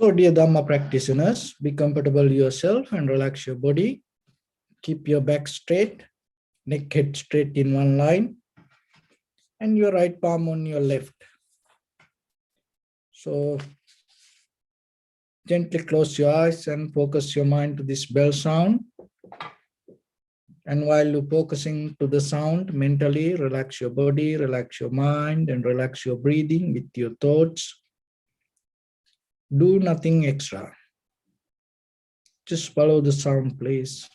So, dear Dhamma practitioners, be comfortable yourself and relax your body. Keep your back straight, neck head straight in one line, and your right palm on your left. So, gently close your eyes and focus your mind to this bell sound. And while you're focusing to the sound, mentally relax your body, relax your mind, and relax your breathing with your thoughts. Do nothing extra. Just follow the sound, please.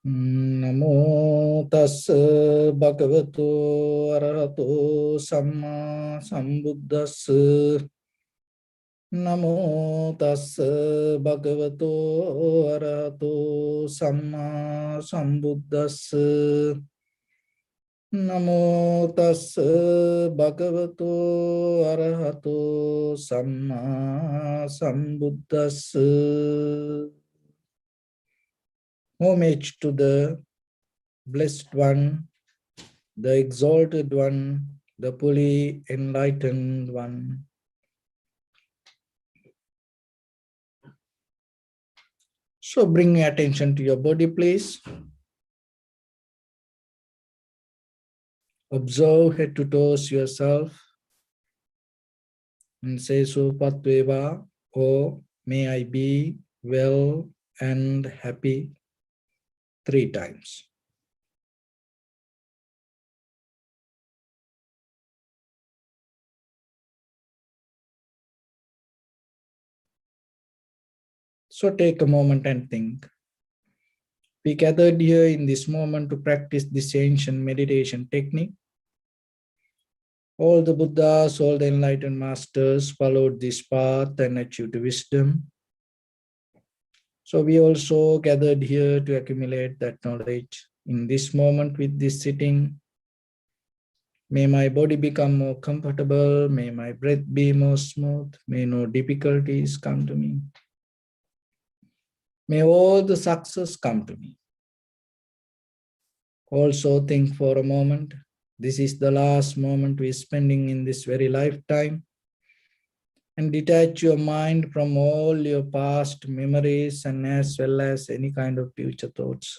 Namo tassa bhagavato arahato samma sambuddhassa. Namo tassa bhagavato arahato samma sambuddhassa. Namo tassa bhagavato arahato samma sambuddhassa. Homage to the Blessed One, the Exalted One, the fully enlightened One. So bring your attention to your body, please. Observe head to toes yourself and say Supatveva, or may I be well and happy 3 times. So take a moment and think. We gathered here in this moment to practice this ancient meditation technique. All the Buddhas, all the enlightened masters followed this path and achieved wisdom. So we also gathered here to accumulate that knowledge. In this moment with this sitting, may my body become more comfortable, may my breath be more smooth, may no difficulties come to me. May all the success come to me. Also think for a moment, this is the last moment we're spending in this very lifetime, and detach your mind from all your past memories and as well as any kind of future thoughts.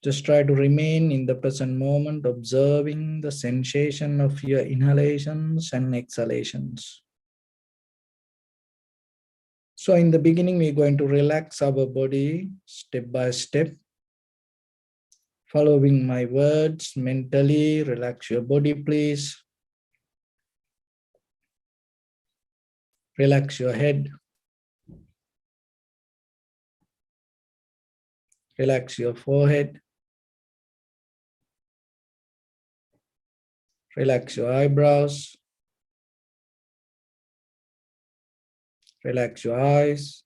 Just try to remain in the present moment, observing the sensation of your inhalations and exhalations. So in the beginning, we're going to relax our body step by step. Following my words mentally, relax your body, please. Relax your head. Relax your forehead. Relax your eyebrows. Relax your eyes.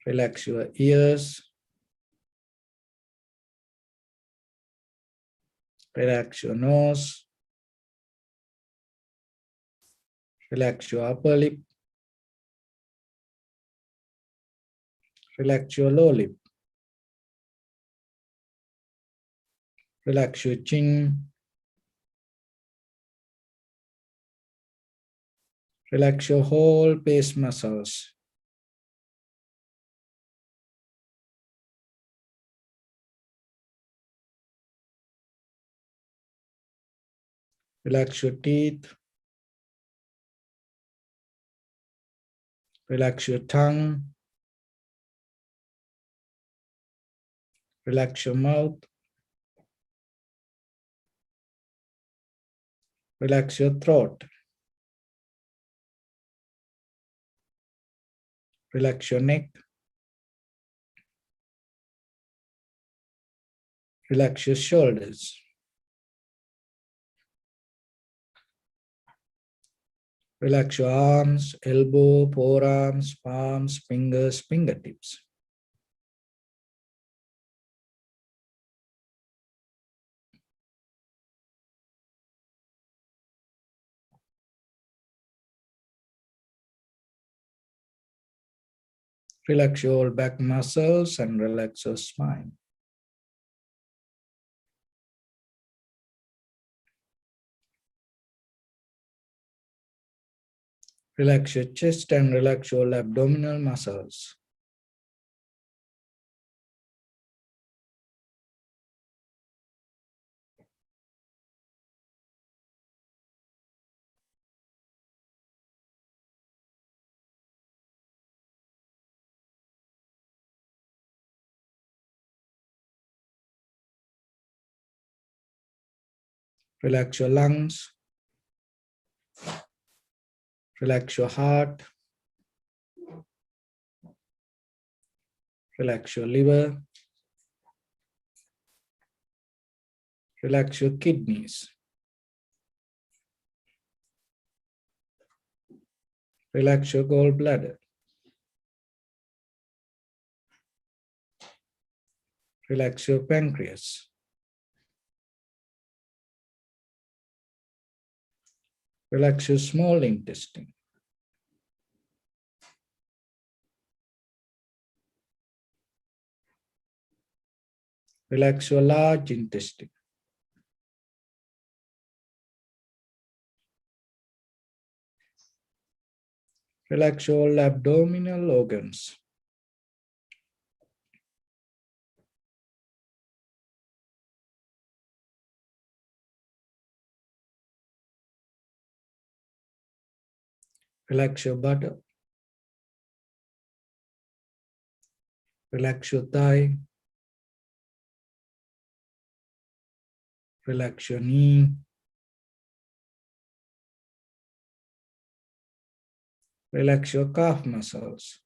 Relax your ears. Relax your nose. Relax your upper lip. Relax your lower lip. Relax your chin. Relax your whole face muscles. Relax your teeth. Relax your tongue. Relax your mouth. Relax your throat. Relax your neck. Relax your shoulders. Relax your arms, elbow, forearms, palms, fingers, fingertips. Relax your back muscles and relax your spine. Relax your chest and relax your abdominal muscles. Relax your lungs. Relax your heart. Relax your liver. Relax your kidneys. Relax your gallbladder. Relax your pancreas. Relax your small intestine. Relax your large intestine. Relax all abdominal organs. Relax your buttock. Relax your thigh. Relax your knee. Relax your calf muscles.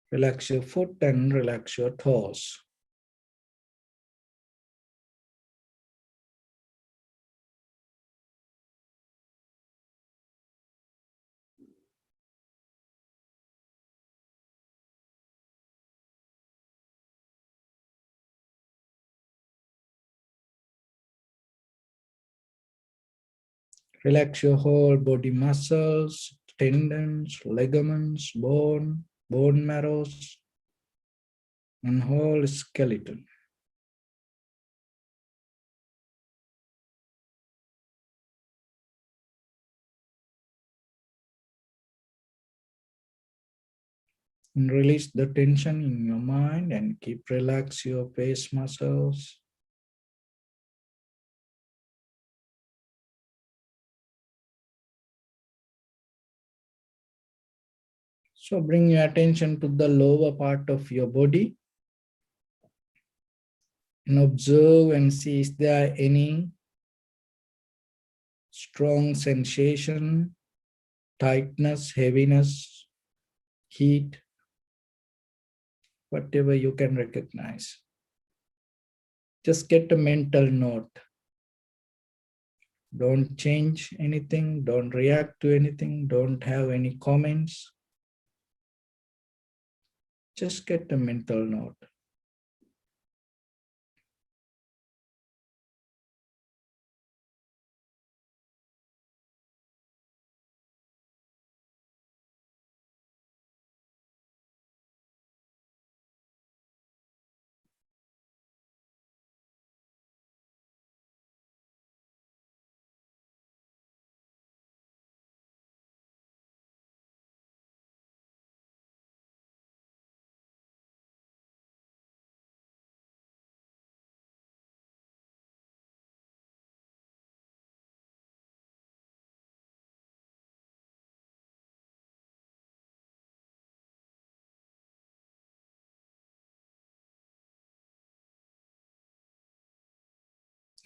Relax your foot and relax your toes. Relax your whole body muscles, tendons, ligaments, bone marrows, and whole skeleton. And release the tension in your mind and keep relax your face muscles. So bring your attention to the lower part of your body and observe and see is there any strong sensation, tightness, heaviness, heat, whatever you can recognize. Just get a mental note. Don't change anything, don't react to anything, don't have any comments. Just get a mental note.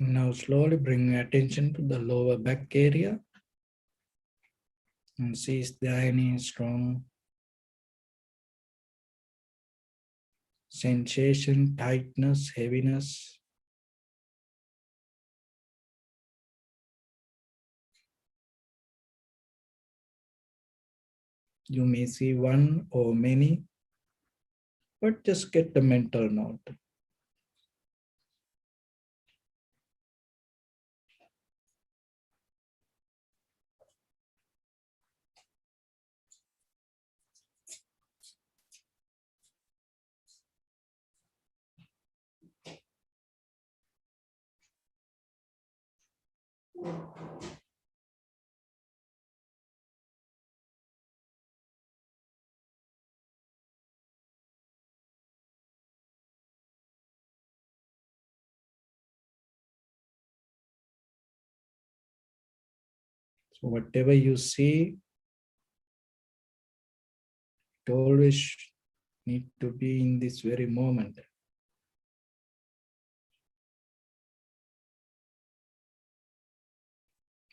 Now slowly bring your attention to the lower back area and see if there any strong sensation, tightness, heaviness. You may see one or many, but just get the mental note. So whatever you see, it always need to be in this very moment.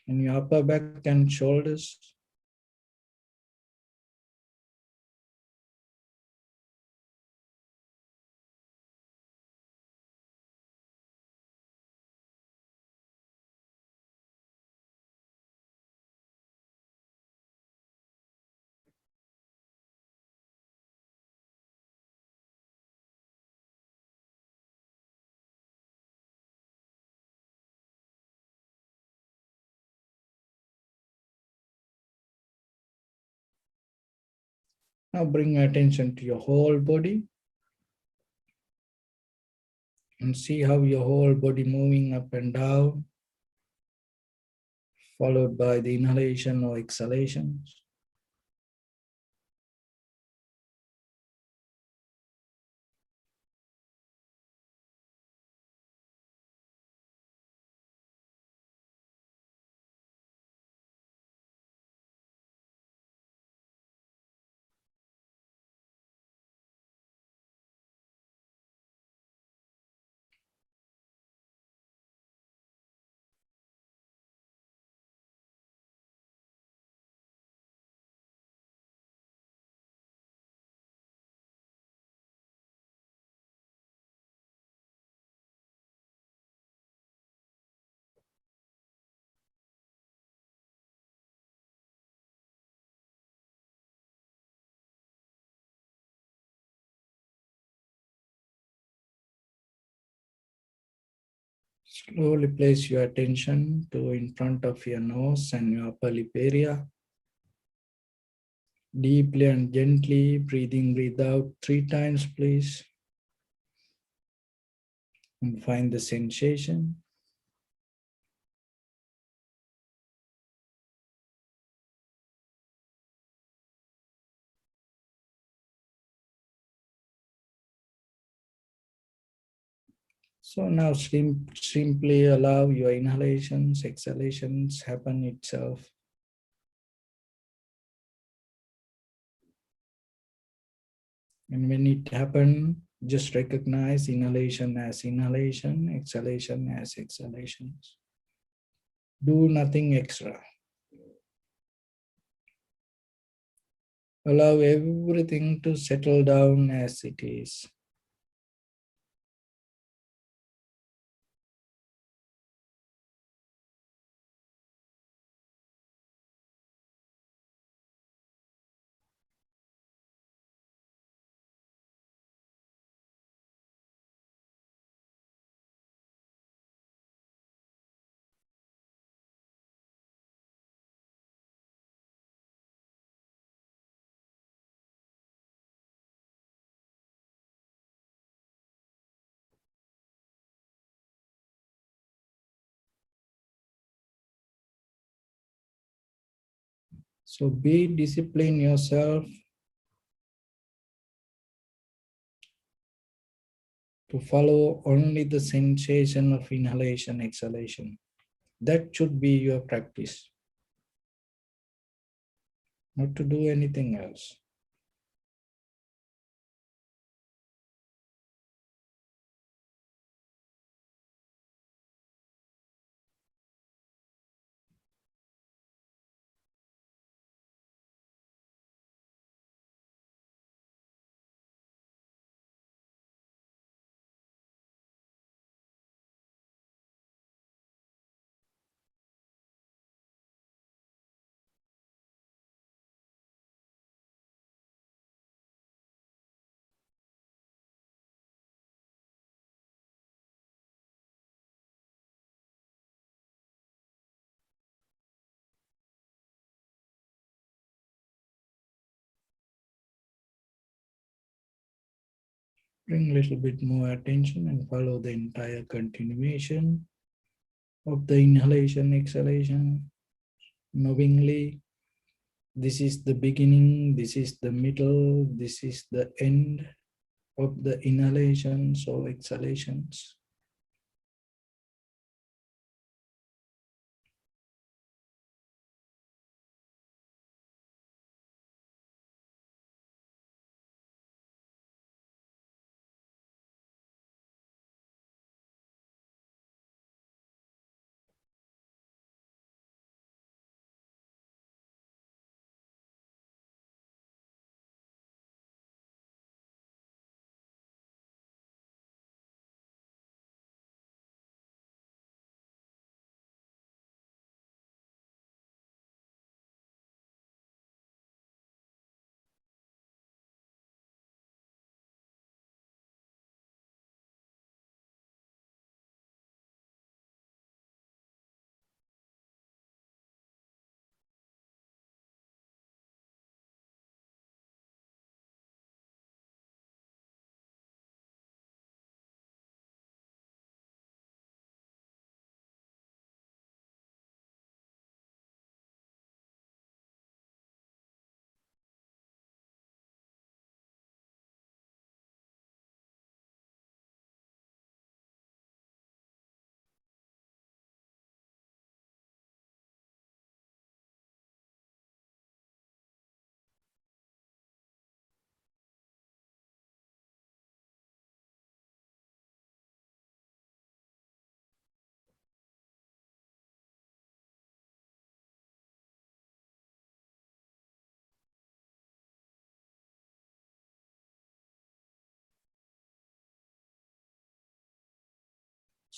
And your upper back and shoulders. Now bring your attention to your whole body and see how your whole body moving up and down, followed by the inhalation or exhalations. Slowly place your attention to in front of your nose and your upper lip area. Deeply and gently breathe in, breathe out 3 times, please. And find the sensation. So now simply allow your inhalations, exhalations happen itself. And when it happens, just recognize inhalation as inhalation, exhalation as exhalations. Do nothing extra. Allow everything to settle down as it is. So be discipline yourself to follow only the sensation of inhalation, exhalation. That should be your practice, not to do anything else. Bring a little bit more attention and follow the entire continuation of the inhalation, exhalation, knowingly. This is the beginning, this is the middle, this is the end of the inhalations or exhalations.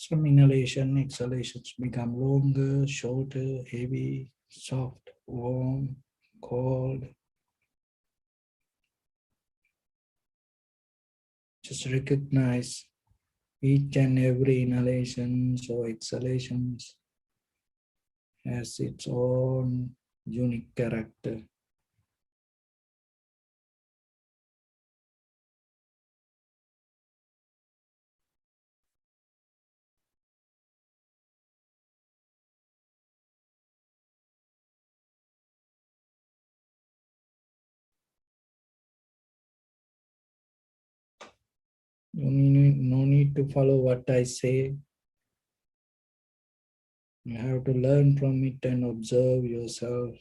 Some inhalation, exhalations become longer, shorter, heavy, soft, warm, cold. Just recognize each and every inhalations or exhalations has its own unique character. No need to follow what I say. You have to learn from it and observe yourself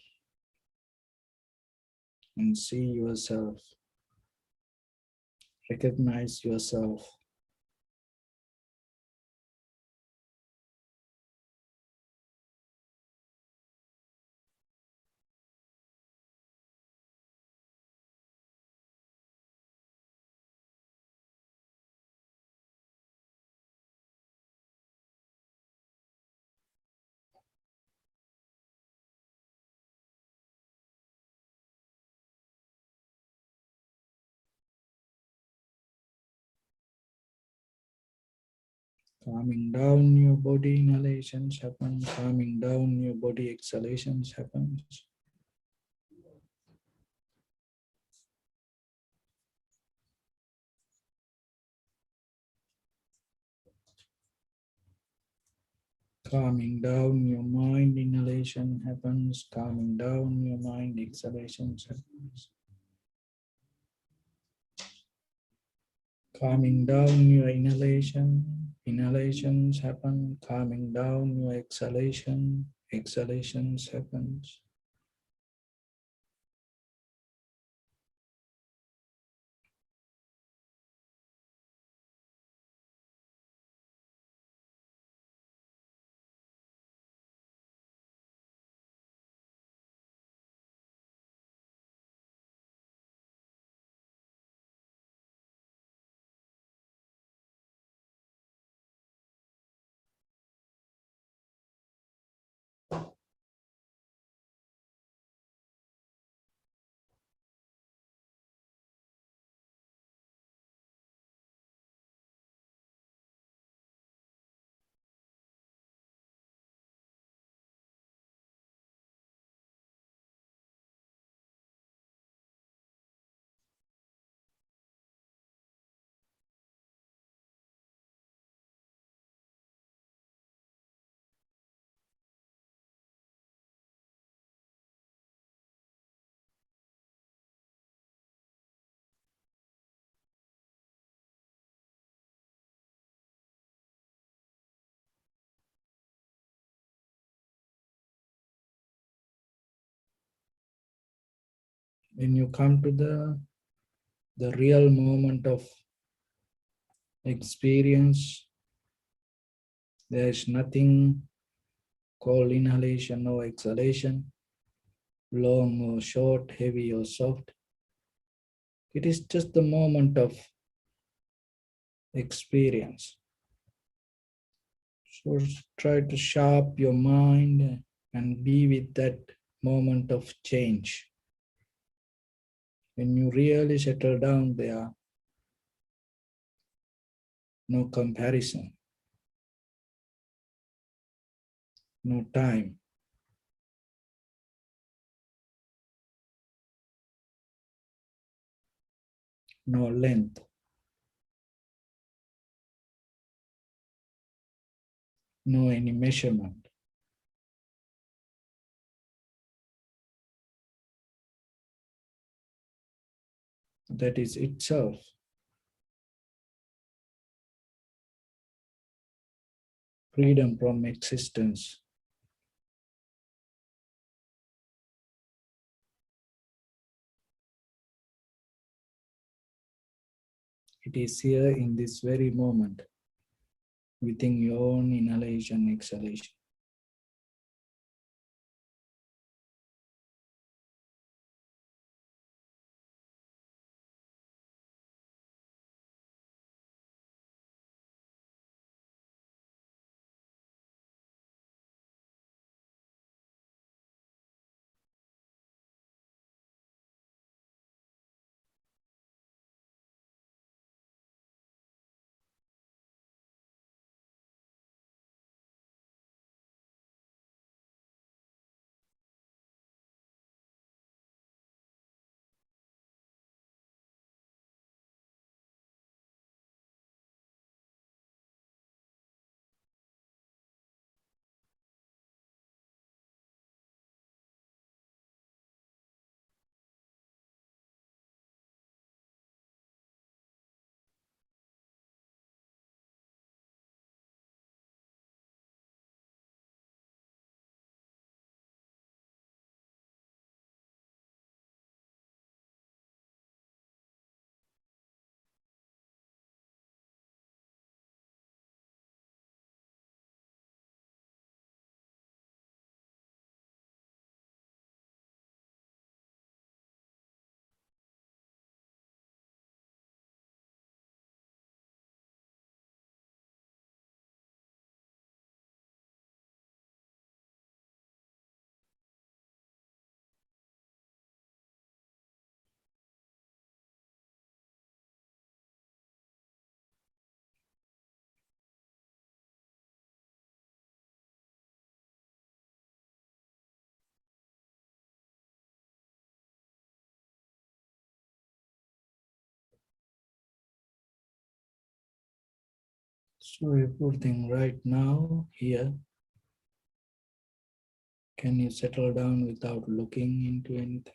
and see yourself. Recognize yourself. Calming down your body inhalations happen. Calming down your body exhalations happens. Calming down your mind inhalation happens. Calming down your mind exhalations happens. Calming down your inhalation, inhalations happen. Calming down your exhalation, exhalations happens. When you come to the real moment of experience, there is nothing called inhalation or exhalation, long or short, heavy or soft. It is just the moment of experience. So try to sharp your mind and be with that moment of change. When you really settle down there, no comparison, no time, no length, no any measurement. That is itself freedom from existence. It is here in this very moment, within your own inhalation, exhalation. So everything right now, here, can you settle down without looking into anything?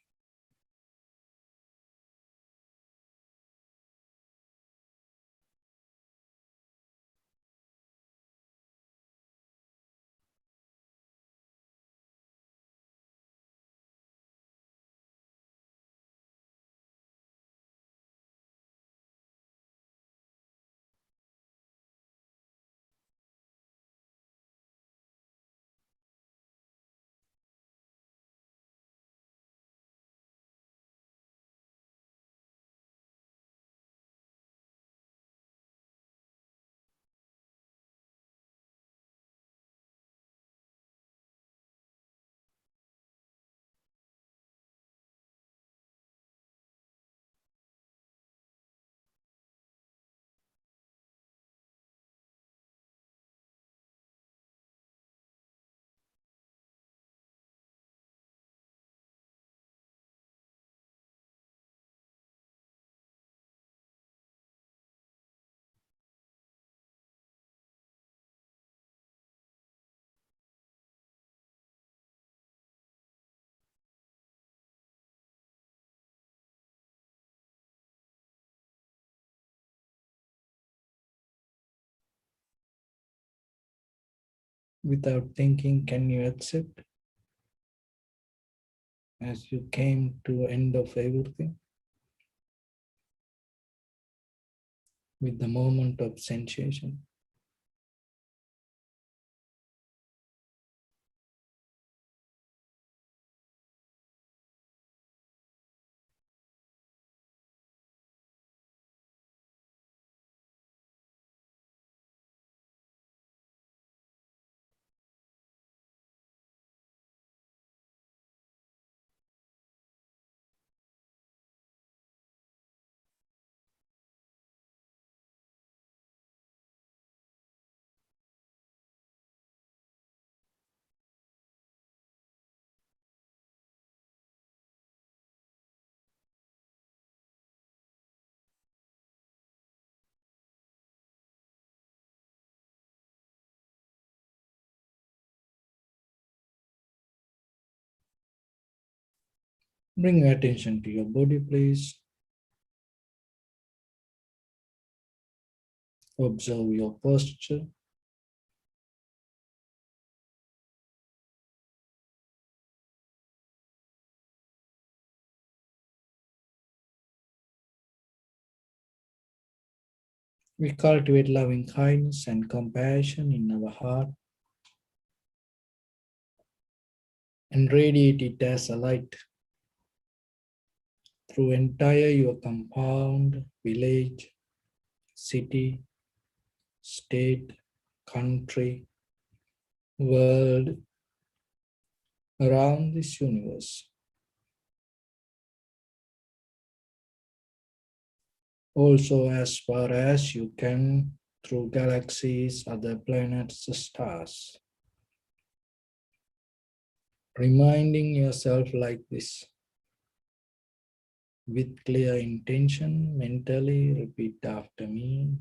Without thinking, can you accept? as you came to end of everything with the moment of sensation. Bring your attention to your body, please. Observe your posture. We cultivate loving kindness and compassion in our heart and radiate it as a light through entire your compound, village, city, state, country, world, around this universe. Also as far as you can through galaxies, other planets, stars. Reminding yourself like this. With clear intention, mentally repeat after me.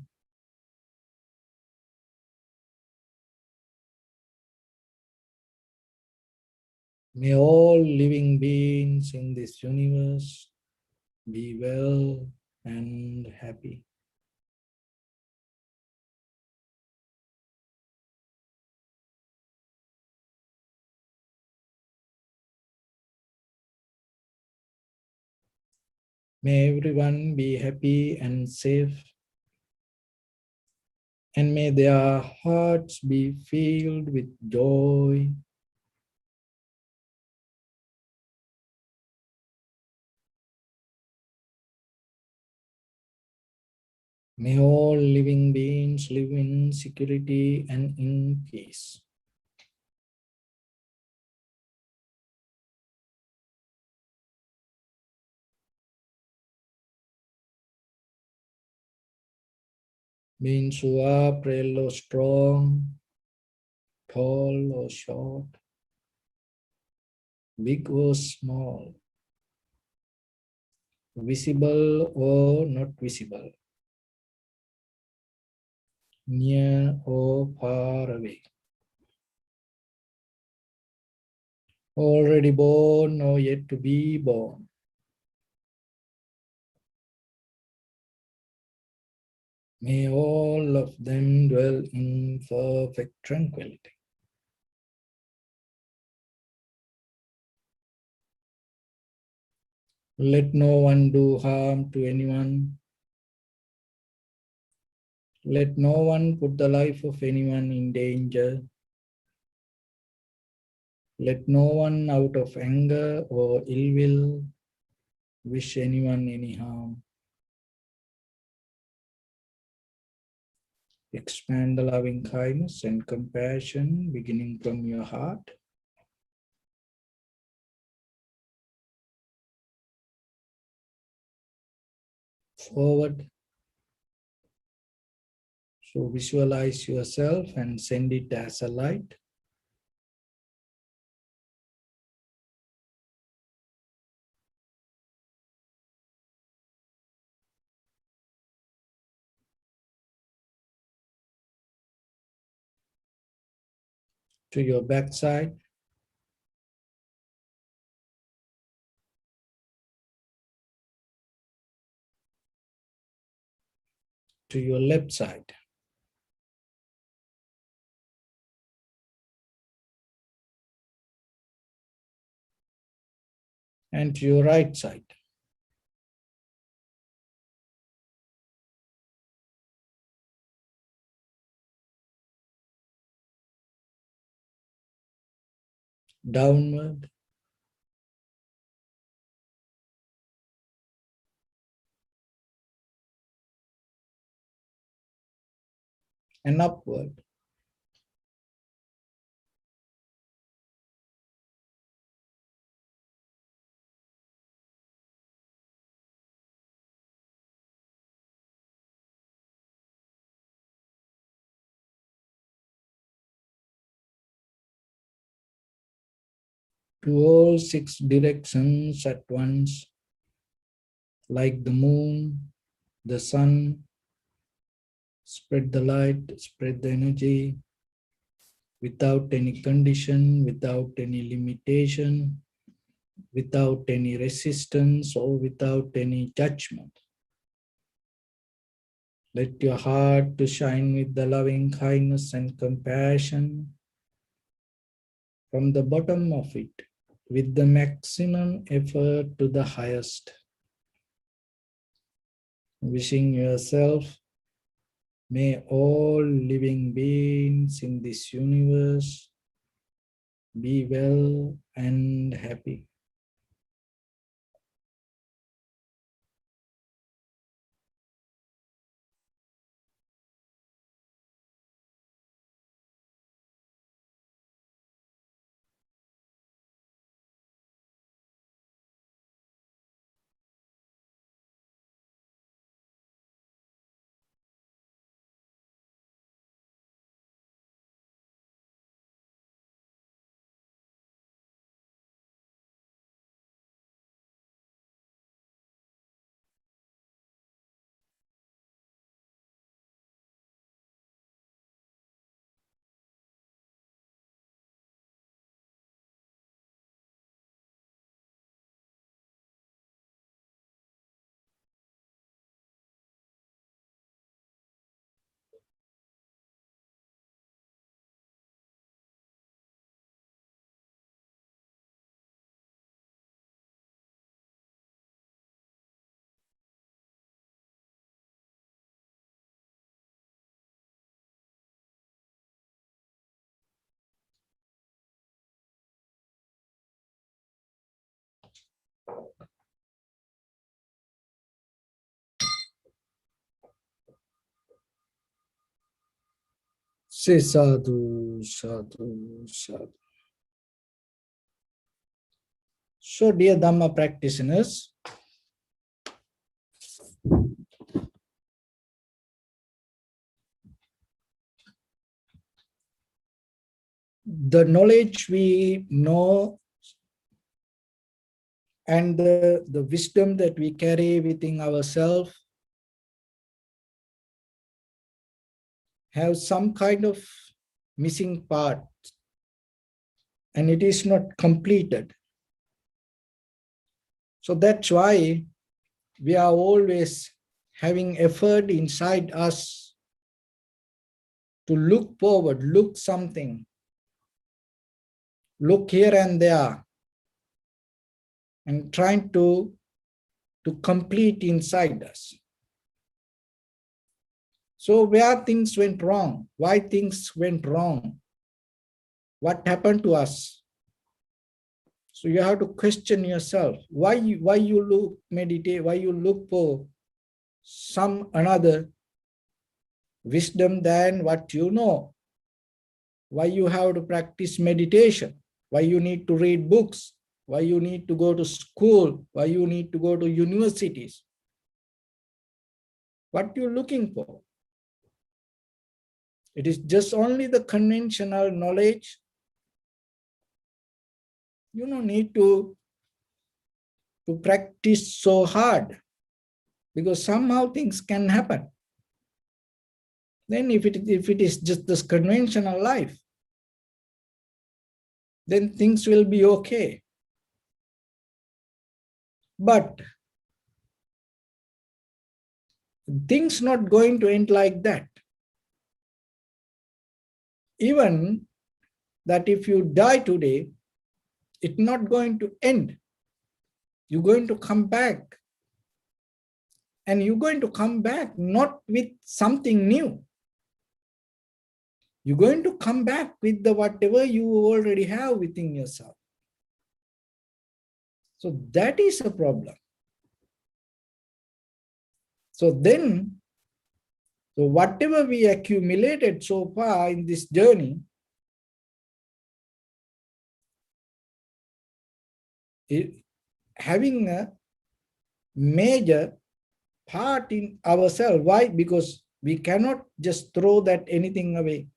May all living beings in this universe be well and happy. May everyone be happy and safe, and may their hearts be filled with joy. May all living beings live in security and in peace. Beings who are frail or strong, tall or short, big or small, visible or not visible, near or far away, already born or yet to be born. May all of them dwell in perfect tranquility. Let no one do harm to anyone. Let no one put the life of anyone in danger. Let no one out of anger or ill will wish anyone any harm. Expand the loving kindness and compassion beginning from your heart. Forward. So visualize yourself and send it as a light. To your backside. To your left side. and to your right side. Downward and upward. To all 6 directions at once, like the moon, the sun. Spread the light, spread the energy without any condition, without any limitation, without any resistance or without any judgment. Let your heart to shine with the loving kindness and compassion from the bottom of it, with the maximum effort to the highest. Wishing yourself, may all living beings in this universe be well and happy. Say sadhu, sadhu, sadhu. So, dear Dhamma practitioners, the knowledge we know and the wisdom that we carry within ourselves have some kind of missing part, and it is not completed. So that's why we are always having effort inside us to look forward, look something, look here and there, and trying to complete inside us. So where things went wrong, why things went wrong, what happened to us? So you have to question yourself, why you look meditate, why you look for some another wisdom than what you know, why you have to practice meditation, why you need to read books, why you need to go to school, why you need to go to universities. What you're looking for? It is just only the conventional knowledge. You don't need to practice so hard, because somehow things can happen. Then if it is just this conventional life, then things will be okay. But things not going to end like that. Even that if you die today, it's not going to end. You're going to come back. And you're going to come back not with something new. You're going to come back with the whatever you already have within yourself. So that is a problem. So then, so whatever we accumulated so far in this journey, having a major part in ourselves. Why? Because we cannot just throw that anything away.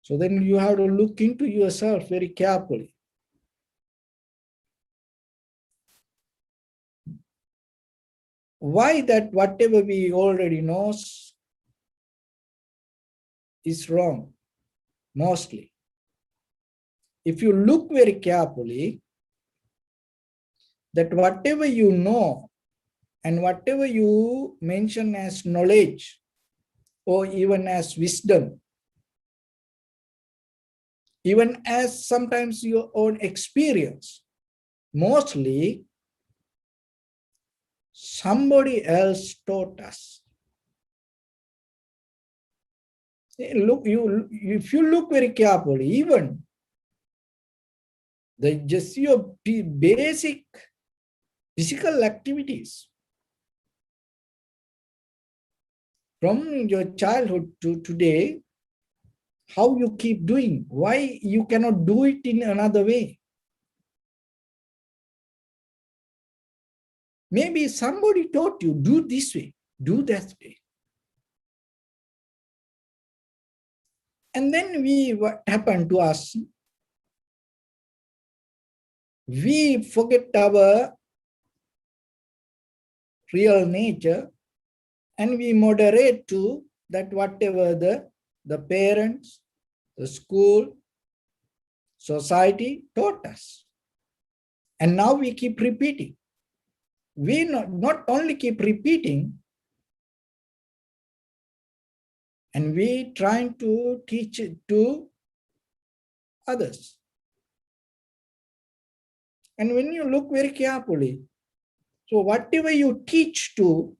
So then you have to look into yourself very carefully. Why that whatever we already know is wrong, mostly. If you look very carefully, that whatever you know and whatever you mention as knowledge or even as wisdom, even as sometimes your own experience, mostly somebody else taught us. Look, if you look very carefully, even just your basic physical activities from your childhood to today, how you keep doing, why you cannot do it in another way. Maybe somebody taught you, do this way, do that way. And then what happened to us? We forget our real nature and we moderate to that whatever the parents, the school, society taught us. And now we keep repeating. We not only keep repeating, and we trying to teach it to others. And when you look very carefully, so whatever you teach to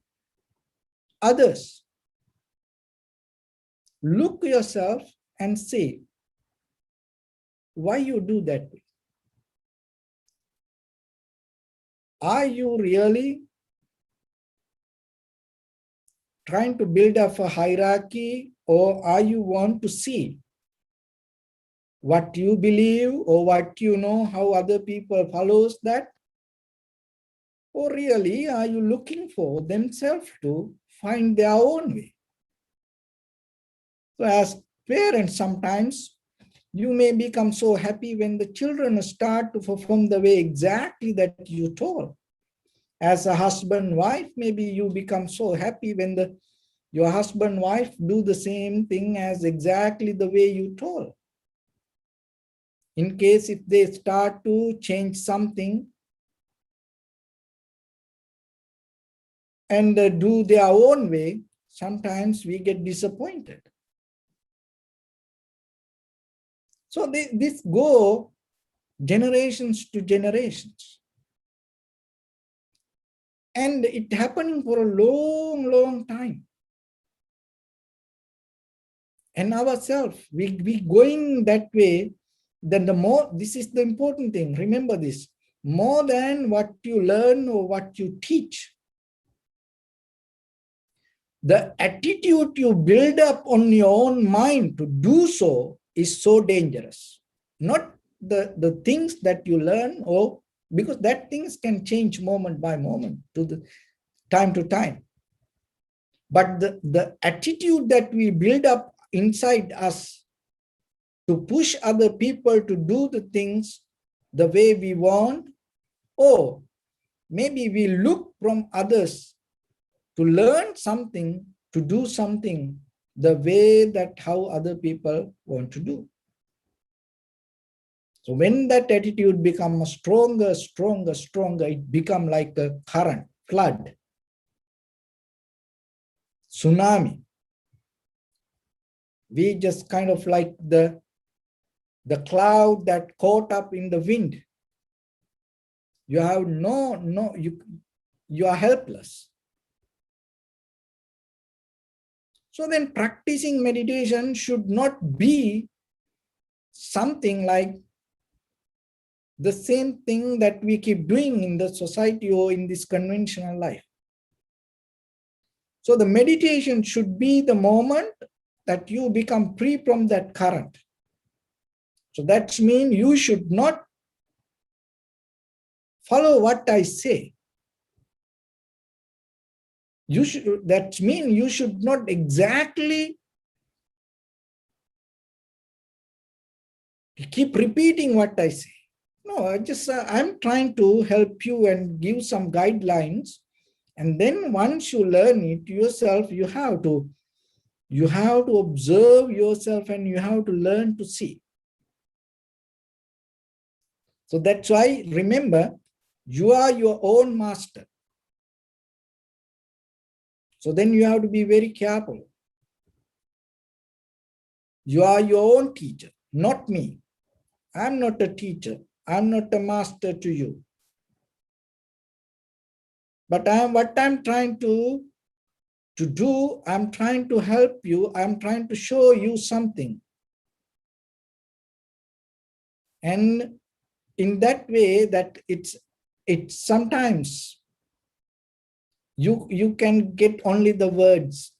others, look yourself and say, why you do that way? Are you really trying to build up a hierarchy, or are you want to see what you believe or what you know, how other people follows that? Or really are you looking for themselves to find their own way? So as parents, sometimes you may become so happy when the children start to perform the way exactly that you told. As a husband, wife, maybe you become so happy when your husband, wife do the same thing as exactly the way you told. In case if they start to change something and do their own way, sometimes we get disappointed. So this go generations to generations. And it happening for a long, long time. And ourselves, we going that way, then the more, this is the important thing, remember this, more than what you learn or what you teach, the attitude you build up on your own mind to do so is so dangerous. Not the things that you learn, or because that things can change moment by moment to the time to time. But the attitude that we build up inside us to push other people to do the things the way we want, or maybe we look from others to learn something, to do something the way that how other people want to do. So when that attitude becomes stronger, stronger, stronger, it becomes like a current, flood, tsunami. We just kind of like the cloud that caught up in the wind. You have you are helpless. So then practicing meditation should not be something like the same thing that we keep doing in the society or in this conventional life. So the meditation should be the moment that you become free from that current. So that means you should not follow what I say. That means you should not exactly keep repeating what I say. No, I'm trying to help you and give some guidelines. And then once you learn it yourself, you have to observe yourself and you have to learn to see. So that's why, remember, you are your own master. So then you have to be very careful. You are your own teacher, not me. I'm not a teacher. I'm not a master to you. But what I'm trying to do, I'm trying to help you. I'm trying to show you something. And in that way that it's sometimes you can get only the words.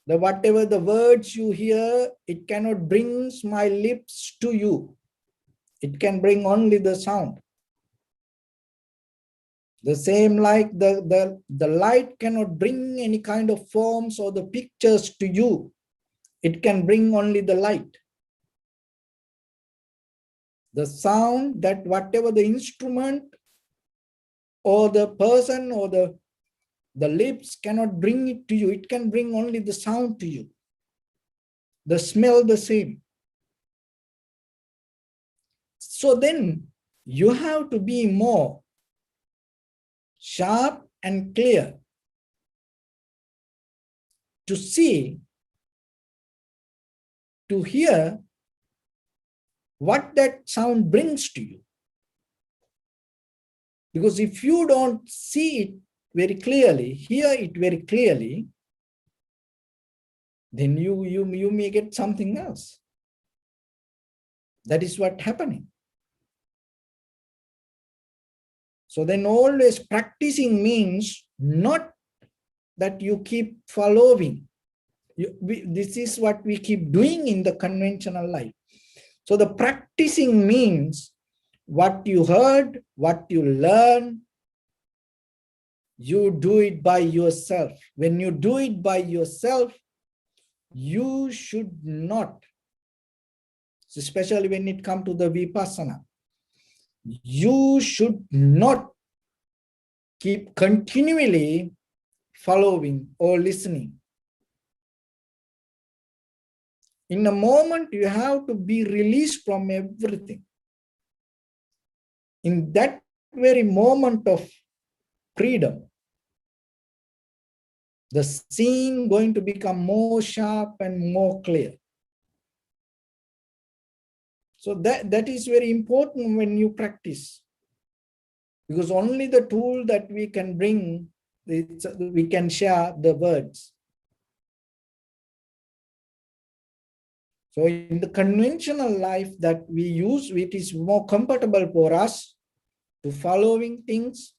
Whatever the words you hear, it cannot bring my lips to you. It can bring only the sound. The same like the light cannot bring any kind of forms or the pictures to you. It can bring only the light. The sound, that whatever the instrument or the person or the lips cannot bring it to you. It can bring only the sound to you. The smell the same. So then you have to be more sharp and clear to see, to hear what that sound brings to you. Because if you don't see it very clearly, hear it very clearly, then you may get something else. That is what's happening. So then always practicing means not that you keep following. This is what we keep doing in the conventional life. So the practicing means what you heard, what you learn, you do it by yourself. When you do it by yourself, you should not, especially when it comes to the vipassana, you should not keep continually following or listening. In a moment, you have to be released from everything. In that very moment of freedom, the seeing going to become more sharp and more clear. So that is very important when you practice. Because only the tool that we can bring, we can share the words. So in the conventional life that we use, it is more comfortable for us to following things.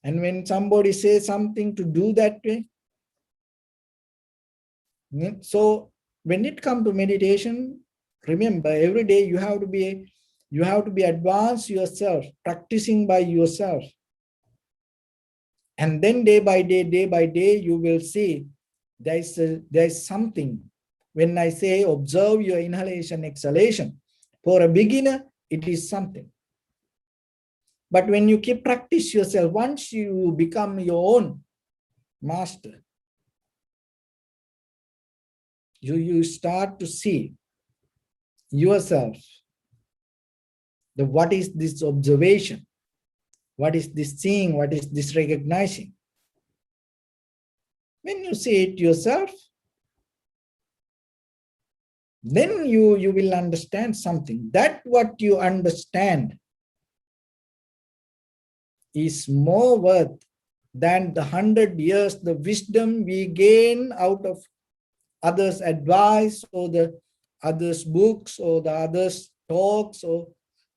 And when somebody says something to do that way. So when it comes to meditation, remember every day you have to be advanced yourself, practicing by yourself. And then day by day, you will see there's something. When I say observe your inhalation, exhalation, for a beginner, it is something. But when you keep practice yourself, once you become your own master, you start to see yourself. What is this observation? What is this seeing? What is this recognizing? When you see it yourself, then you will understand something. That what you understand is more worth than the 100 years, the wisdom we gain out of others' advice or the others' books or the others' talks or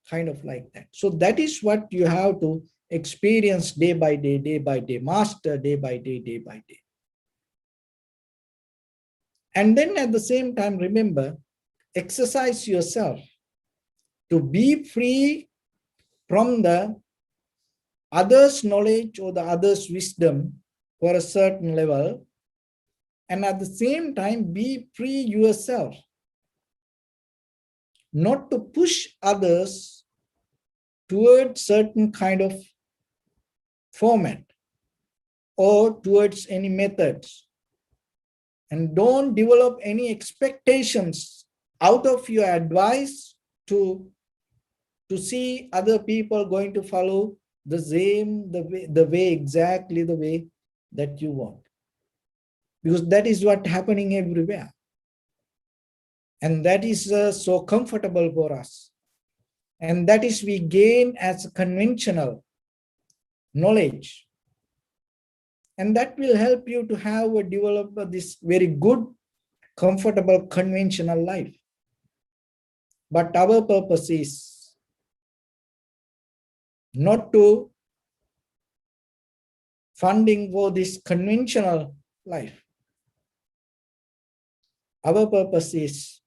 kind of like that. So that is what you have to experience day by day, master day by day by day. And then at the same time, remember, exercise yourself to be free from the others' knowledge or the others' wisdom for a certain level, and at the same time be free yourself, not to push others towards certain kind of format or towards any methods, and don't develop any expectations out of your advice to see other people going to follow the way exactly the way that you want, because that is what happening everywhere, and that is so comfortable for us, and that is we gain as conventional knowledge, and that will help you to have a develop this very good comfortable conventional life. But our purpose is not to funding for this conventional life. Our purpose is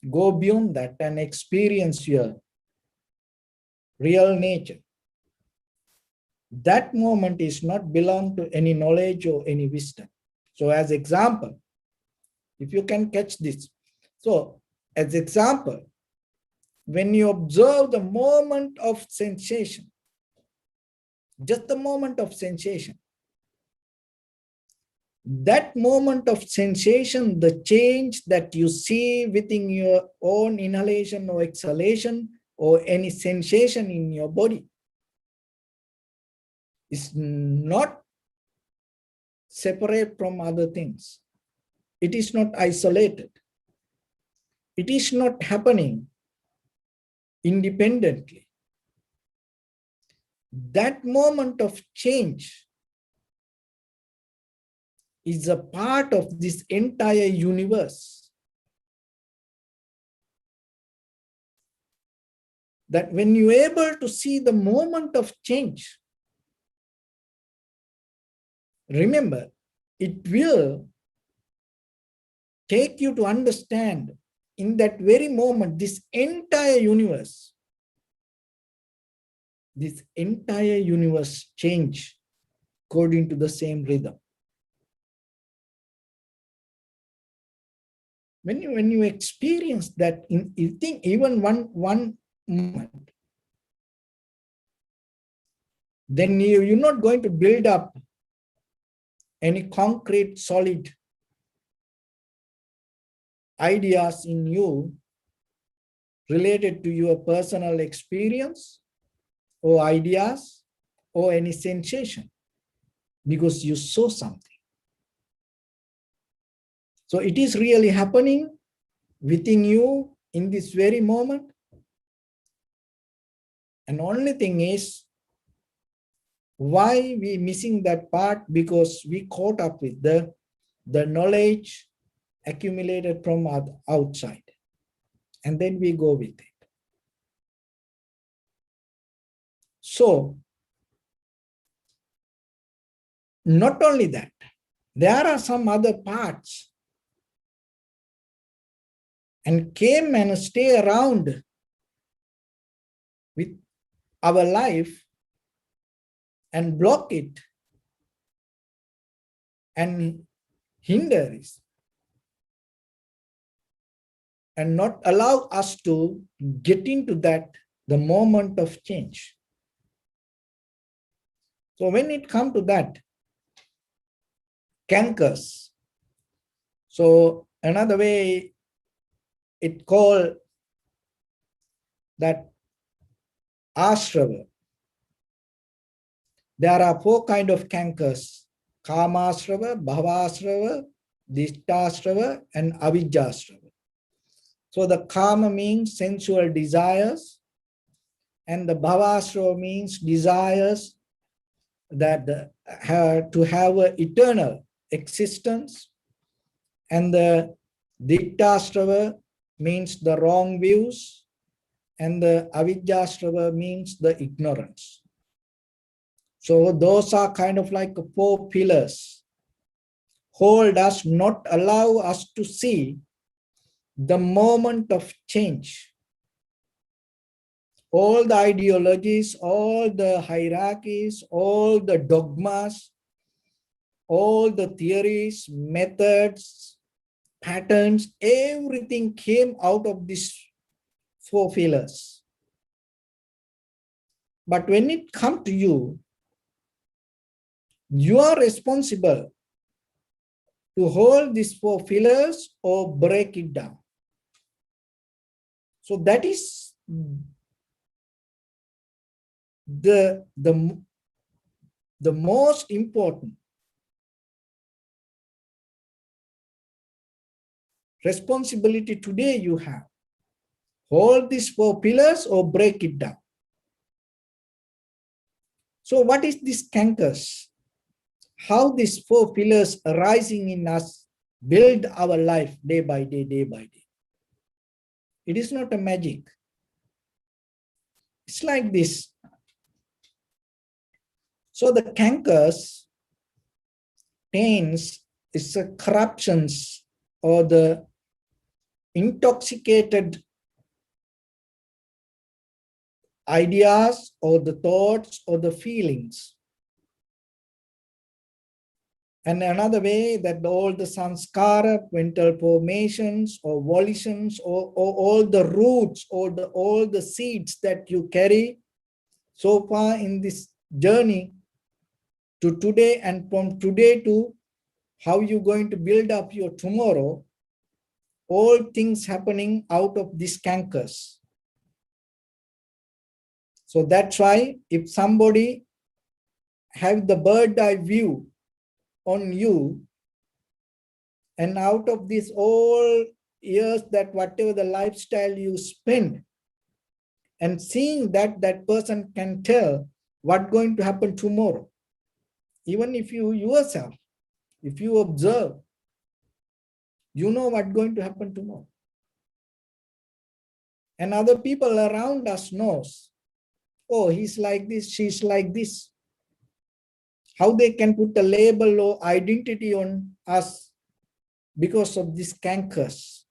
go beyond that and experience your real nature. That moment is not belong to any knowledge or any wisdom. So as example, if you can catch this. So as example, when you observe the moment of sensation, just the moment of sensation, that moment of sensation, the change that you see within your own inhalation or exhalation or any sensation in your body is not separate from other things. It is not isolated. It is not happening independently. That moment of change is a part of this entire universe. That when you're able to see the moment of change, remember, it will take you to understand in that very moment, this entire universe change according to the same rhythm. When you experience that, you think even one moment, then you're not going to build up any concrete, solid ideas in you related to your personal experience or ideas or any sensation, because you saw something. So it is really happening within you in this very moment. And only thing is, why we missing that part? Because we caught up with the knowledge accumulated from outside. And then we go with it. So, not only that, there are some other parts and came and stay around with our life and block it and hinder it and not allow us to get into that, the moment of change. So when it comes to that, cankers, so another way it called that ashrava. There are 4 kinds of cankers: kamashrava, bhavashrava, dishtashrava, and avijjashrava. So the kama means sensual desires, And the bhavasrava means desires that to have an eternal existence. And the ditthasrava means the wrong views. And the avidyastrava means the ignorance. So those are kind of like 4 pillars. Hold us, not allow us to see the moment of change. All the ideologies, all the hierarchies, all the dogmas, all the theories, methods, patterns, everything came out of these 4 pillars. But when it comes to you, you are responsible to hold these 4 pillars or break it down. So that is the most important responsibility today you have. Hold these 4 pillars or break it down. So what is this cankers? How these 4 pillars arising in us build our life day by day, day by day. It is not a magic. It's like this. So the cankers, pains, is the corruptions or the intoxicated ideas or the thoughts or the feelings. And another way that all the sanskara, mental formations or volitions or all the roots or all the seeds that you carry so far in this journey to today, and from today to how you're going to build up your tomorrow, all things happening out of these cankers. So that's why if somebody have the bird eye view on you, and out of this all years that whatever the lifestyle you spend, and seeing that that person can tell what's going to happen tomorrow. Even if you yourself, if you observe, you know what's going to happen tomorrow. And other people around us knows, oh, he's like this, she's like this. How they can put a label or identity on us because of these cankers.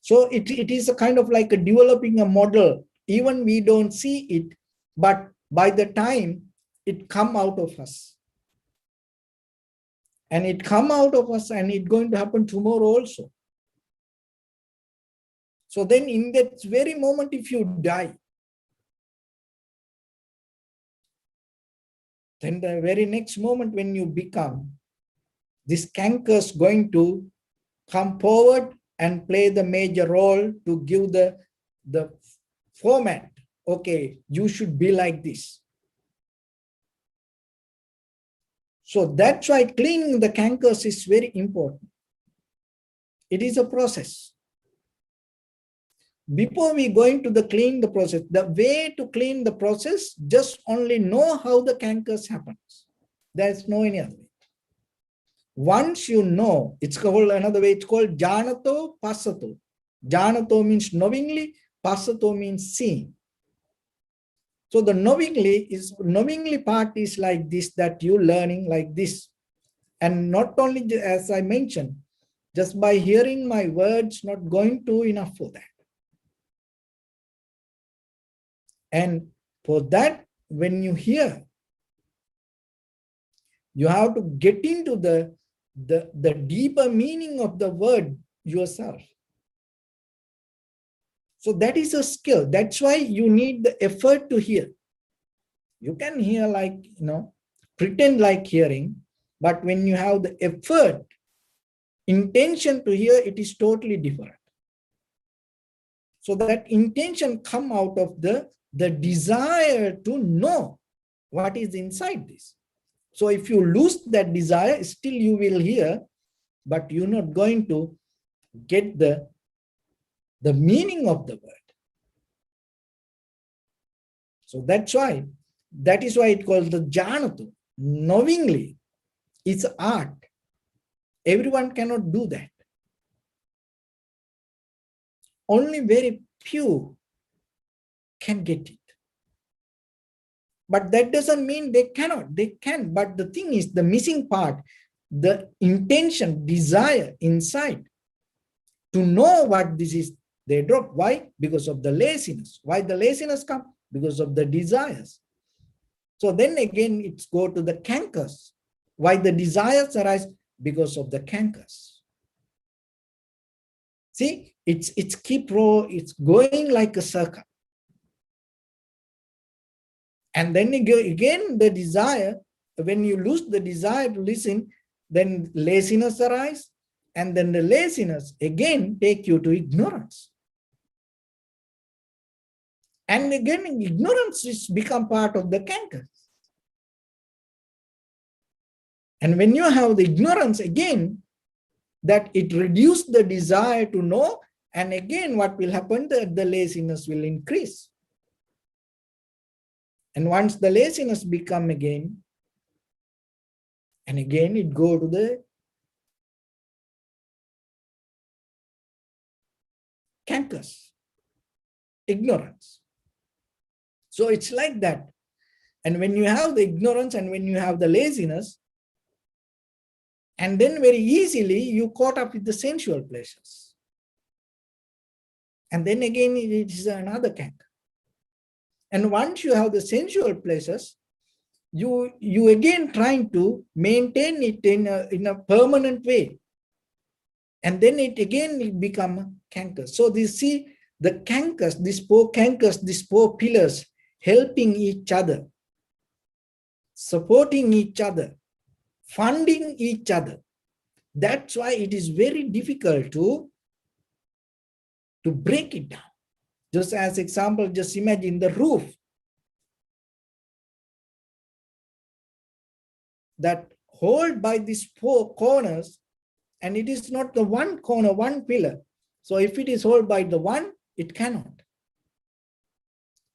So it is a kind of like a developing a model. Even we don't see it, but by the time it come out of us. And it come out of us and it's going to happen tomorrow also. So then in that very moment, if you die, then the very next moment when you become, this cankers going to come forward and play the major role to give the format. Okay, you should be like this. So that's why cleaning the cankers is very important. It is a process. Before we go into the clean the process, the way to clean the process, just only know how the cankers happens. There's no any other way. Once you know, it's called another way, it's called janato passato. Janato means knowingly, passato means seeing. So the knowingly part is like this, that you learning like this. And not only, as I mentioned, just by hearing my words, not going to enough for that. And for that, when you hear, you have to get into the deeper meaning of the word yourself. So that is a skill. That's why you need the effort to hear. You can hear like, pretend like hearing, but when you have the effort, intention to hear, it is totally different. So that intention come out of the desire to know what is inside this. So if you lose that desire, still you will hear, but you're not going to get the meaning of the word. So that is why it called the Janatu. Knowingly, it's art. Everyone cannot do that. Only very few can get it. But that doesn't mean they cannot. They can. But the thing is, the missing part, the intention, desire inside to know what this is, they drop. Why? Because of the laziness. Why the laziness come? Because of the desires. So then again, it's go to the cankers. Why the desires arise? Because of the cankers. See, it's it's going like a circle. And then again, the desire, when you lose the desire to listen, then laziness arises. And then the laziness again take you to ignorance. And again, ignorance is become part of the canker. And when you have the ignorance again, that it reduces the desire to know, and again what will happen, the laziness will increase. And once the laziness become again, and again it go to the cankers, ignorance. So it's like that. And when you have the ignorance and when you have the laziness, and then very easily you caught up with the sensual pleasures. And then again, it is another canker. And once you have the sensual pleasures, you again trying to maintain it in a permanent way. And then it become canker. So you see the cankers, these four pillars helping each other, supporting each other, funding each other. That's why it is very difficult to break it down. Just as example, just imagine the roof that hold by these four corners, and it is not the one corner, one pillar. So if it is held by the one, it cannot.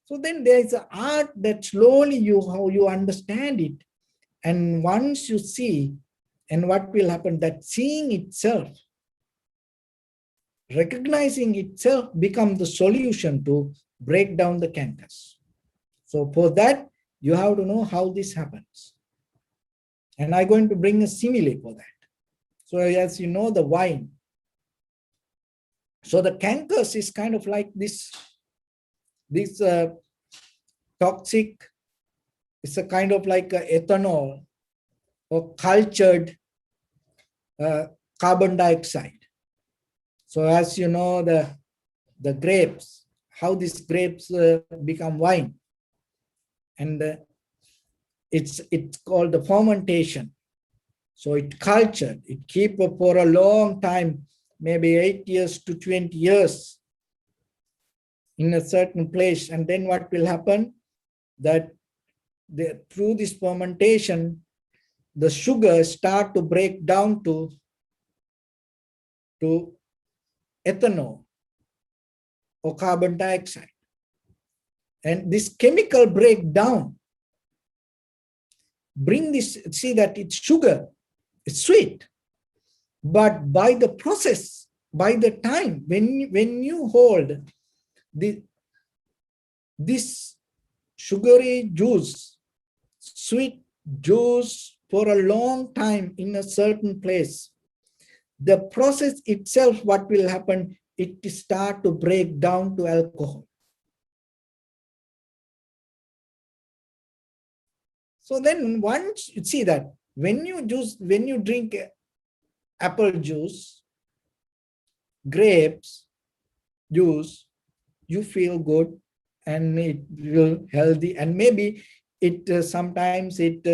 So then there is an art that slowly how you understand it. And once you see, and what will happen, that seeing itself, recognizing itself becomes the solution to break down the cankers. So for that, you have to know how this happens. And I'm going to bring a simile for that. So as you know, the wine. So the cankers is kind of like this toxic, it's a kind of like ethanol or cultured carbon dioxide. So as you know, the grapes, how these grapes become wine. And it's called the fermentation. So it cultured, it keep for a long time, maybe 8 years to 20 years in a certain place. And then what will happen, that through this fermentation, the sugar start to break down to ethanol or carbon dioxide. And this chemical breakdown bring this, see that it's sugar, it's sweet. But by the process, by the time, when you hold this sugary juice, sweet juice for a long time in a certain place, the process itself, what will happen, it start to break down to alcohol. So then once you see that when you drink apple juice, grapes juice, you feel good and it will healthy, and maybe it sometimes it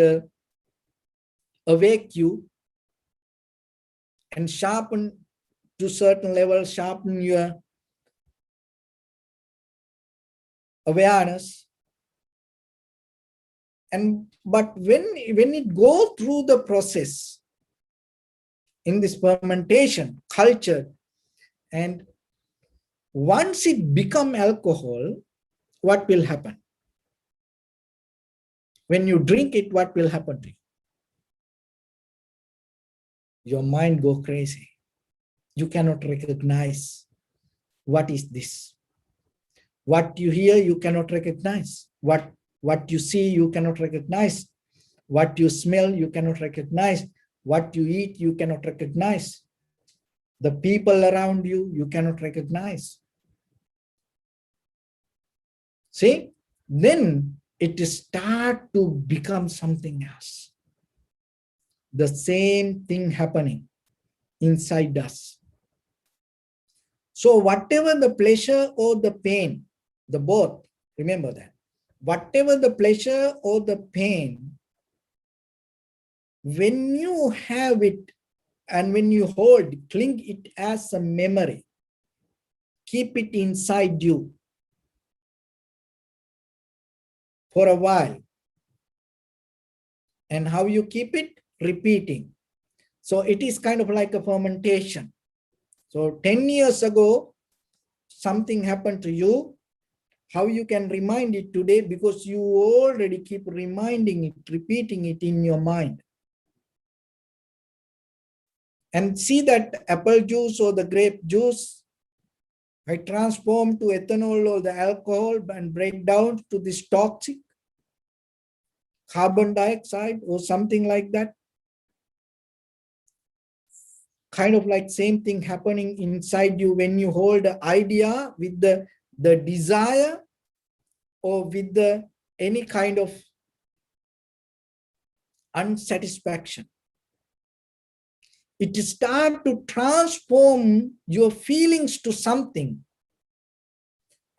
awake you and sharpen to certain level, sharpen your awareness. But when it go through the process in this fermentation culture, and once it become alcohol, what will happen? When you drink it, what will happen to you? Your mind go crazy. You cannot recognize what is this. What you hear, you cannot recognize. What you see, you cannot recognize. What you smell, you cannot recognize. What you eat, you cannot recognize. The people around you, you cannot recognize. See, then it start to become something else. The same thing happening inside us. So whatever the pleasure or the pain, the both, remember that. Whatever the pleasure or the pain, when you have it and when you hold, cling it as a memory, keep it inside you for a while. And how you keep it? Repeating. So it is kind of like a fermentation. So 10 years ago, something happened to you. How you can remind it today? Because you already keep reminding it, repeating it in your mind. And see that apple juice or the grape juice, I transform to ethanol or the alcohol and break down to this toxic carbon dioxide or something like that. Kind of like same thing happening inside you when you hold the idea with the desire or with the any kind of unsatisfaction. It starts to transform your feelings to something.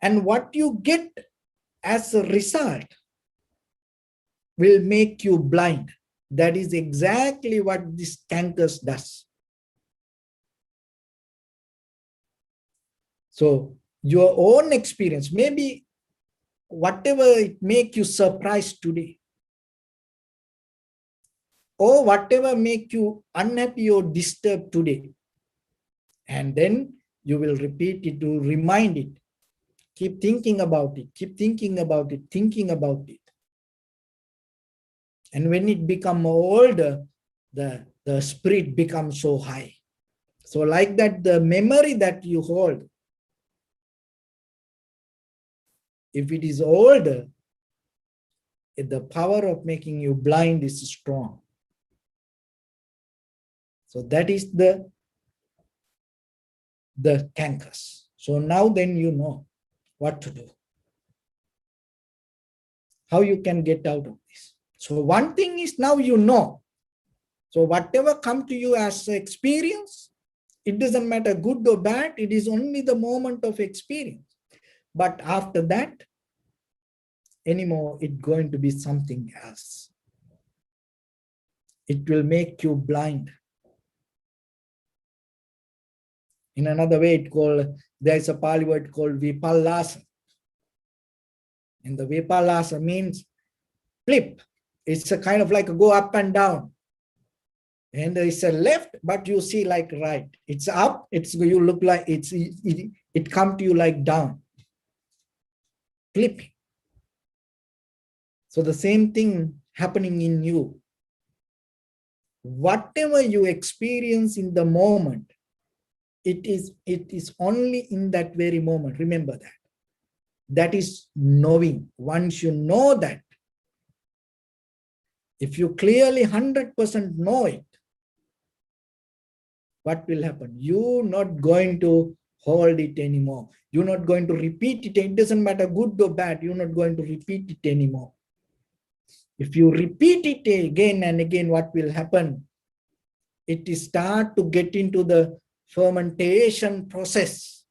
And what you get as a result will make you blind. That is exactly what this cankers does. So your own experience, maybe whatever it make you surprised today, or whatever make you unhappy or disturbed today, and then you will repeat it to remind it. Keep thinking about it, keep thinking about it, thinking about it. And when it becomes older, the spirit becomes so high. So like that, the memory that you hold, if it is older, the power of making you blind is strong. So that is the cankers. So now then you know what to do, how you can get out of this. So one thing is now you know. So whatever come to you as experience, it doesn't matter good or bad, it is only the moment of experience. But after that, anymore, it's going to be something else. It will make you blind. In another way, there is a Pali word called vipallasa. And the vipallasa means flip. It's a kind of like a go up and down. And it's a left, but you see like right. It's up, you look like it come to you like down. Flipping. So the same thing happening in you. Whatever you experience in the moment, it is only in that very moment. Remember that. That is knowing. Once you know that, if you clearly 100% know it, what will happen? You're not going to hold it anymore. You're not going to repeat it. It doesn't matter good or bad. You're not going to repeat it anymore. If you repeat it again and again, what will happen? It is start to get into the fermentation process.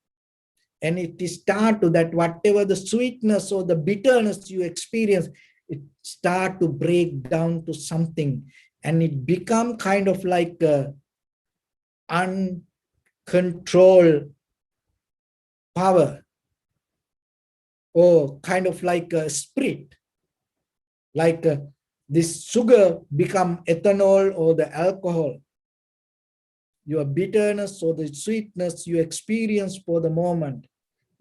And it is start to that whatever the sweetness or the bitterness you experience, it start to break down to something. And it become kind of like a uncontrolled power, or kind of like a spirit, like this sugar become ethanol or the alcohol. Your bitterness or the sweetness you experience for the moment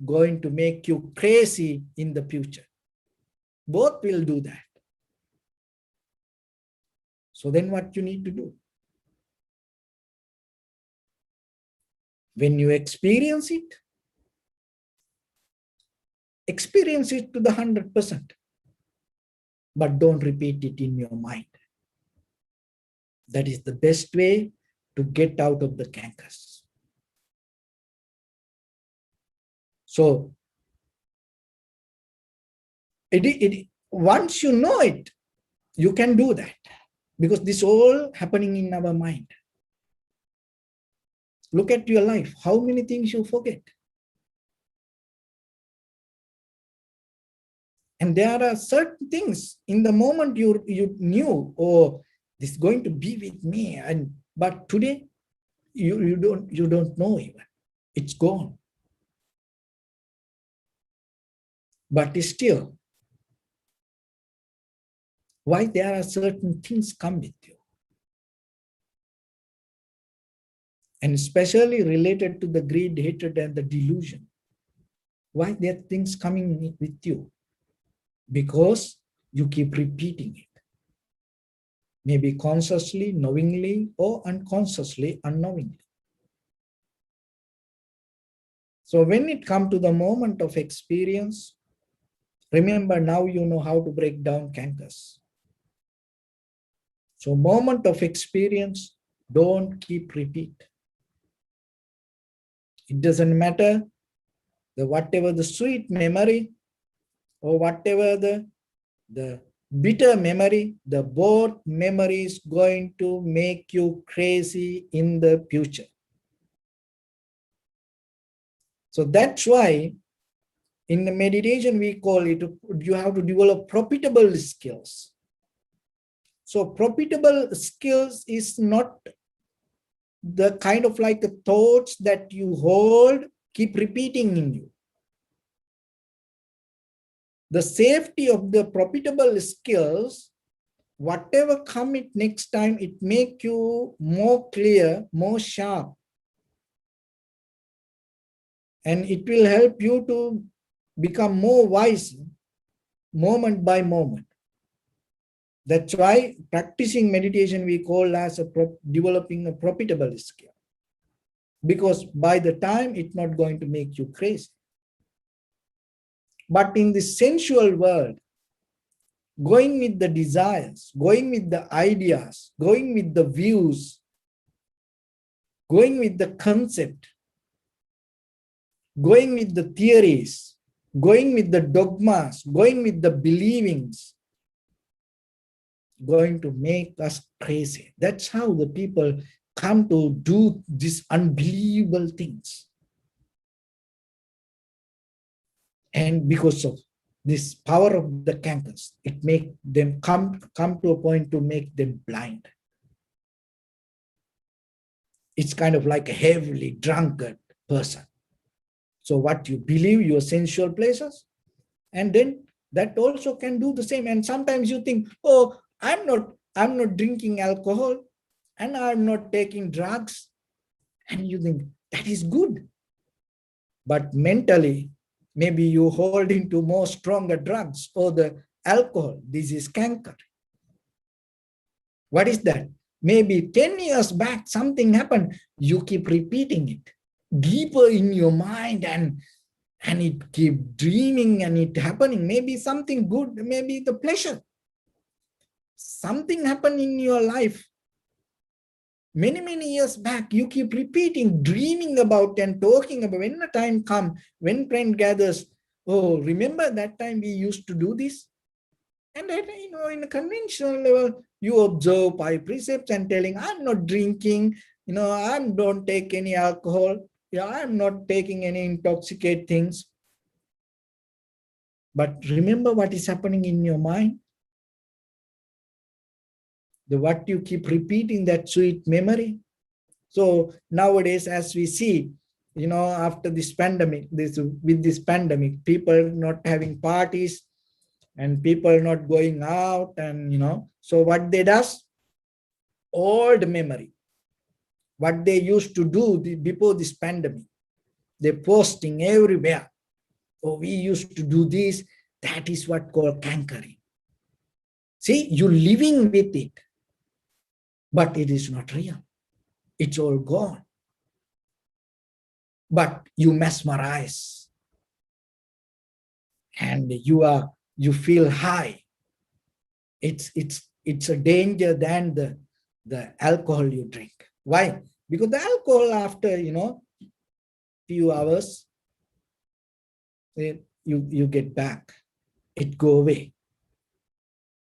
going to make you crazy in the future. Both will do that. So then what you need to do? When you experience it to the 100%, but don't repeat it in your mind. That is the best way to get out of the cankers. So once you know it, you can do that, because this all happening in our mind. Look at your life. How many things you forget? And there are certain things in the moment you knew, oh, this is going to be with me, but today you don't know even. It's gone. But still, why there are certain things come with you? And especially related to the greed, hatred, and the delusion. Why there are things coming with you? Because you keep repeating it. Maybe consciously, knowingly, or unconsciously, unknowingly. So when it comes to the moment of experience, remember, now you know how to break down cankers. So moment of experience, don't keep repeat. It doesn't matter whatever the sweet memory or whatever the bitter memory, the both memory is going to make you crazy in the future. So that's why in the meditation we call it, you have to develop profitable skills. So profitable skills is not the kind of like the thoughts that you hold, keep repeating in you. The safety of the profitable skills, whatever come it next time, it make you more clear, more sharp. And it will help you to become more wise moment by moment. That's why practicing meditation we call as developing a profitable skill. Because by the time it's not going to make you crazy. But in the sensual world, going with the desires, going with the ideas, going with the views, going with the concept, going with the theories, going with the dogmas, going with the believings, going to make us crazy. That's how the people come to do these unbelievable things. And because of this power of the cankers, it make them come to a point to make them blind. It's kind of like a heavily drunkard person. So what you believe, your sensual pleasures, and then that also can do the same. And sometimes you think, oh, I'm not drinking alcohol and I'm not taking drugs. And you think that is good. But mentally, maybe you hold into more stronger drugs or the alcohol. This is canker. What is that? Maybe 10 years back, something happened. You keep repeating it deeper in your mind, and it keep dreaming and it happening. Maybe something good, maybe the pleasure. Something happened in your life many years back. You keep repeating, dreaming about and talking about. When the time comes, when friend gathers, oh, remember that time we used to do this? And then, in a conventional level, you observe 5 precepts and telling, I'm not drinking, I don't take any alcohol, I'm not taking any intoxicate things. But remember what is happening in your mind? What you keep repeating, that sweet memory. So nowadays, as we see, after this pandemic, with this pandemic, people not having parties and people not going out, and so what they does, old memory, what they used to do before this pandemic, they're posting everywhere. Oh, we used to do this. That is what called cankering. See, you're living with it. but it is not real. It's all gone. But you mesmerize and you feel high. It's a danger than the alcohol you drink. Why? Because the alcohol after few hours, you get back. It go away.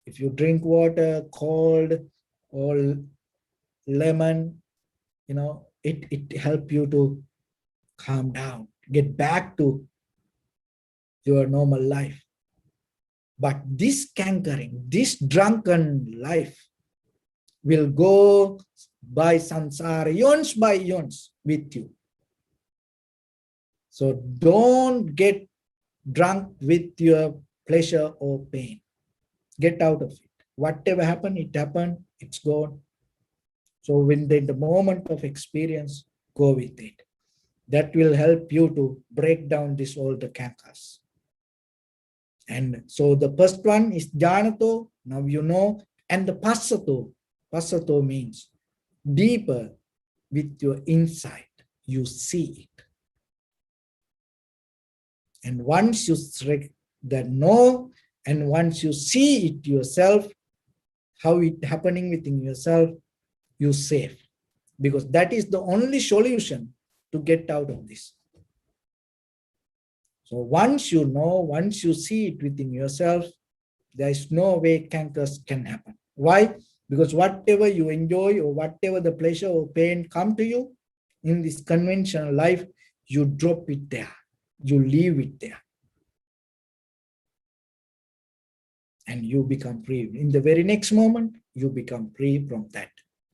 If you drink water, cold or lemon, it help you to calm down, get back to your normal life. But this cankering, this drunken life will go by samsara, yons by yons with you. So don't get drunk with your pleasure or pain. Get out of it. Whatever happened, it happened, it's gone. So when the moment of experience, go with it. That will help you to break down all the kankas. And so the first one is janato, now you know, and the passato. Passato means deeper with your insight, you see it. And once you that know, and once you see it yourself, how it happening within yourself, you safe. Because that is the only solution to get out of this. So once you know, once you see it within yourself, there is no way cankers can happen. Why? Because whatever you enjoy or whatever the pleasure or pain come to you in this conventional life, you drop it there. You leave it there. And you become free. In the very next moment, you become free from that.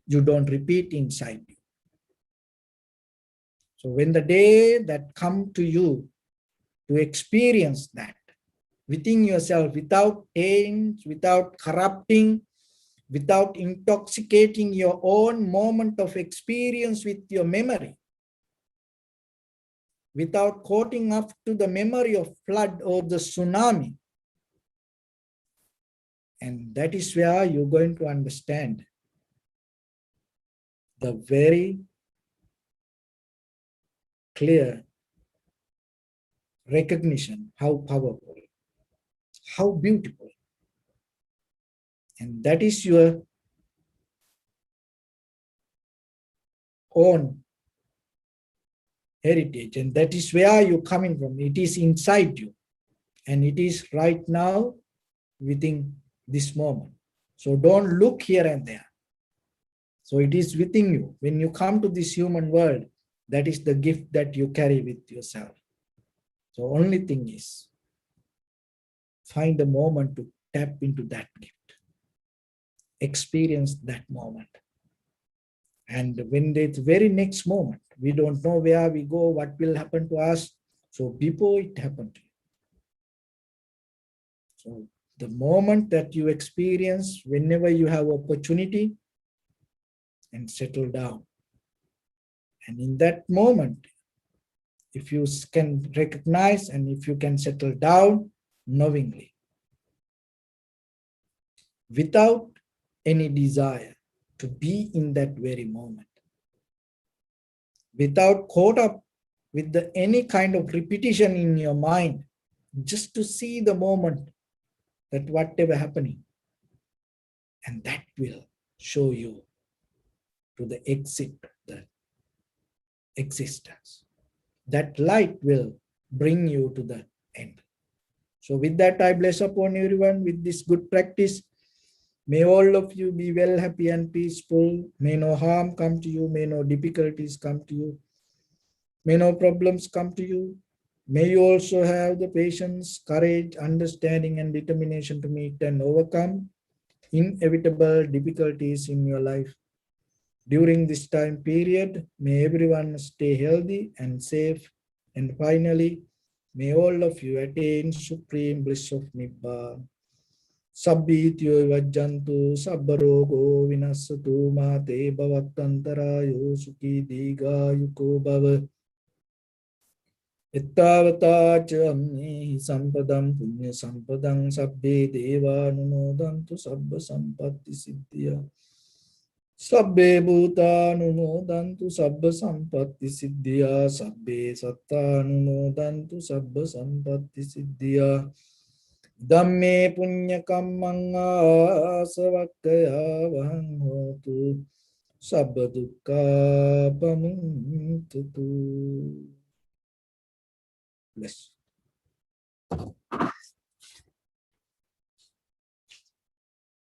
You don't repeat inside you. So when the day that come to you to experience that within yourself, without pain, without corrupting, without intoxicating your own moment of experience with your memory, without quoting up to the memory of flood or the tsunami. And that is where you're going to understand the very clear recognition, how powerful, how beautiful. And that is your own heritage. And that is where you're coming from. It is inside you. And it is right now within this moment. So don't look here and there. So it is within you. When you come to this human world, that is the gift that you carry with yourself. So only thing is, find a moment to tap into that gift. Experience that moment. And when the very next moment, we don't know where we go, what will happen to us. So before it happened to you. So the moment that you experience, whenever you have opportunity, and settle down. And in that moment, if you can recognize and if you can settle down knowingly, without any desire to be in that very moment, without caught up with any kind of repetition in your mind, just to see the moment that whatever happening, and that will show you to the exit, the existence. That light will bring you to the end. So with that, I bless upon everyone with this good practice. May all of you be well, happy and peaceful. May no harm come to you. May no difficulties come to you. May no problems come to you. May you also have the patience, courage, understanding and determination to meet and overcome inevitable difficulties in your life. During this time period, may everyone stay healthy and safe. And finally, may all of you attain supreme bliss of Nibbana. Sabbityo vajjantu sabbarogo vinasatu mate bhavattantarayo sukhi digayuko bhava. Ittavata cha amni sampadam punya sampadam sabbe deva numodantu sabba sampatti siddhya. Sabbe bhutanumodantu sabba sampatti siddhya. Sabbe sattanumodantu sabba sampatti siddhya. Dhamme punya kammang asavakkaya vahang hotu. Sabba dukkha pamuntatu. Bless.